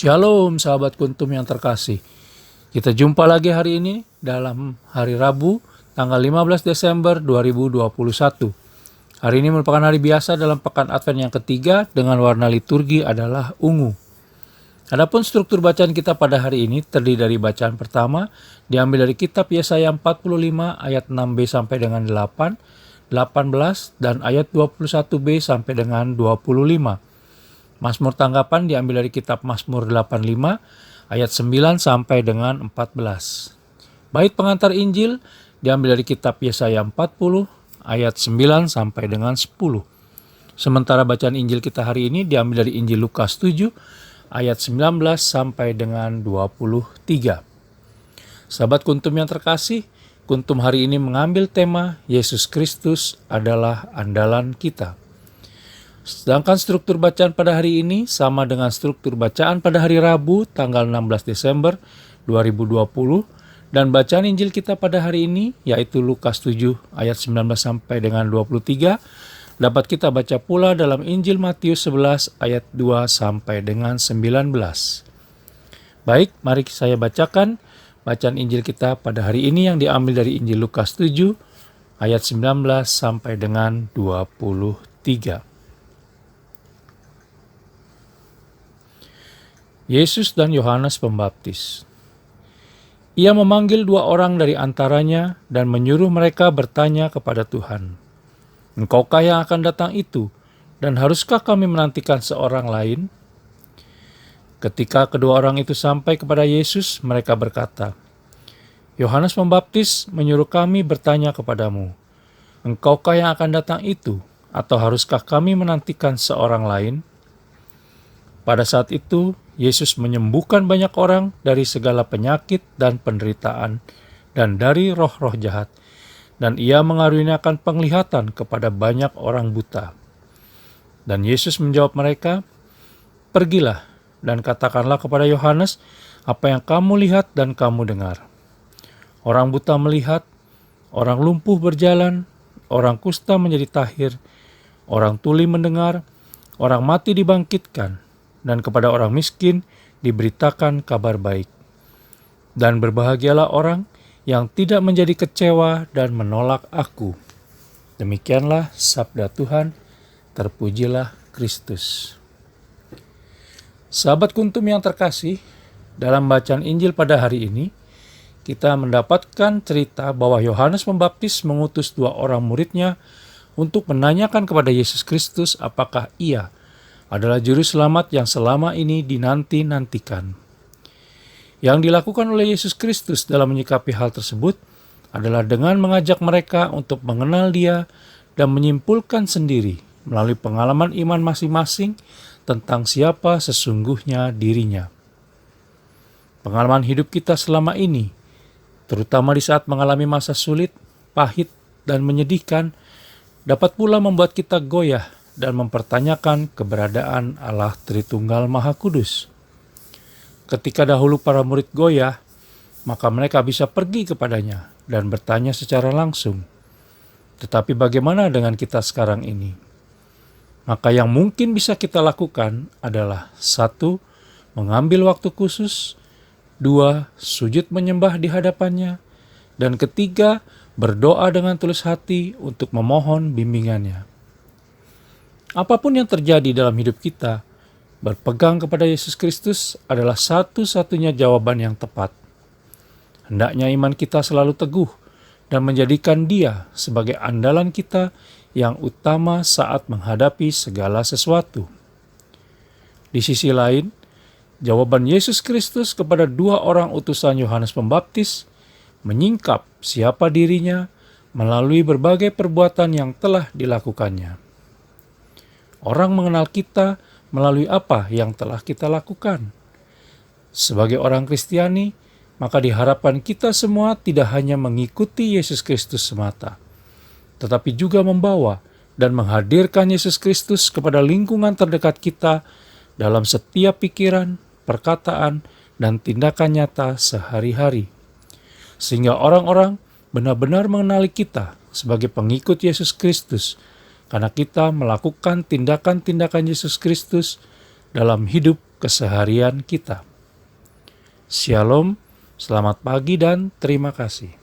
Shalom sahabat Kuntum yang terkasih. Kita jumpa lagi hari ini dalam hari Rabu tanggal 15 Desember 2021. Hari ini merupakan hari biasa dalam pekan Advent yang ketiga dengan warna liturgi adalah ungu. Adapun struktur bacaan kita pada hari ini terdiri dari bacaan pertama diambil dari kitab Yesaya 45 ayat 6b sampai dengan 8, 18 dan ayat 21b sampai dengan 25. Mazmur tanggapan diambil dari kitab Mazmur 85 ayat 9 sampai dengan 14. Bait pengantar Injil diambil dari kitab Yesaya 40 ayat 9 sampai dengan 10. Sementara bacaan Injil kita hari ini diambil dari Injil Lukas 7 ayat 19 sampai dengan 23. Sahabat Kuntum yang terkasih, Kuntum hari ini mengambil tema Yesus Kristus adalah andalan kita. Sedangkan struktur bacaan pada hari ini sama dengan struktur bacaan pada hari Rabu tanggal 16 Desember 2020 dan bacaan Injil kita pada hari ini yaitu Lukas 7 ayat 19 sampai dengan 23 dapat kita baca pula dalam Injil Matius 11 ayat 2 sampai dengan 19. Baik, mari saya bacakan bacaan Injil kita pada hari ini yang diambil dari Injil Lukas 7 ayat 19 sampai dengan 23. Yesus dan Yohanes Pembaptis. Ia memanggil 2 orang dari antaranya dan menyuruh mereka bertanya kepada Tuhan, "Engkaukah yang akan datang itu, dan haruskah kami menantikan seorang lain?" Ketika kedua orang itu sampai kepada Yesus, mereka berkata, "Yohanes Pembaptis menyuruh kami bertanya kepadamu, Engkaukah yang akan datang itu, atau haruskah kami menantikan seorang lain?" Pada saat itu, Yesus menyembuhkan banyak orang dari segala penyakit dan penderitaan dan dari roh-roh jahat, dan ia mengaruniakan penglihatan kepada banyak orang buta. Dan Yesus menjawab mereka, "Pergilah dan katakanlah kepada Yohanes apa yang kamu lihat dan kamu dengar. Orang buta melihat, orang lumpuh berjalan, orang kusta menjadi tahir, orang tuli mendengar, orang mati dibangkitkan, dan kepada orang miskin diberitakan kabar baik. Dan berbahagialah orang yang tidak menjadi kecewa dan menolak aku." Demikianlah sabda Tuhan, terpujilah Kristus. Sahabat Kuntum yang terkasih, dalam bacaan Injil pada hari ini, kita mendapatkan cerita bahwa Yohanes Pembaptis mengutus 2 orang muridnya untuk menanyakan kepada Yesus Kristus apakah ia adalah juru selamat yang selama ini dinanti-nantikan. Yang dilakukan oleh Yesus Kristus dalam menyikapi hal tersebut adalah dengan mengajak mereka untuk mengenal Dia dan menyimpulkan sendiri melalui pengalaman iman masing-masing tentang siapa sesungguhnya dirinya. Pengalaman hidup kita selama ini, terutama di saat mengalami masa sulit, pahit, dan menyedihkan, dapat pula membuat kita goyah dan mempertanyakan keberadaan Allah Tritunggal Maha Kudus. Ketika dahulu para murid goyah, maka mereka bisa pergi kepadanya dan bertanya secara langsung. Tetapi bagaimana dengan kita sekarang ini? Maka yang mungkin bisa kita lakukan adalah 1. Mengambil waktu khusus, 2. Sujud menyembah di hadapannya, dan 3. Berdoa dengan tulus hati untuk memohon bimbingannya. Apapun yang terjadi dalam hidup kita, berpegang kepada Yesus Kristus adalah satu-satunya jawaban yang tepat. Hendaknya iman kita selalu teguh dan menjadikan Dia sebagai andalan kita yang utama saat menghadapi segala sesuatu. Di sisi lain, jawaban Yesus Kristus kepada 2 orang utusan Yohanes Pembaptis menyingkap siapa dirinya melalui berbagai perbuatan yang telah dilakukannya. Orang mengenal kita melalui apa yang telah kita lakukan. Sebagai orang Kristiani, maka diharapkan kita semua tidak hanya mengikuti Yesus Kristus semata, tetapi juga membawa dan menghadirkan Yesus Kristus kepada lingkungan terdekat kita dalam setiap pikiran, perkataan, dan tindakan nyata sehari-hari. Sehingga orang-orang benar-benar mengenali kita sebagai pengikut Yesus Kristus, karena kita melakukan tindakan-tindakan Yesus Kristus dalam hidup keseharian kita. Shalom, selamat pagi dan terima kasih.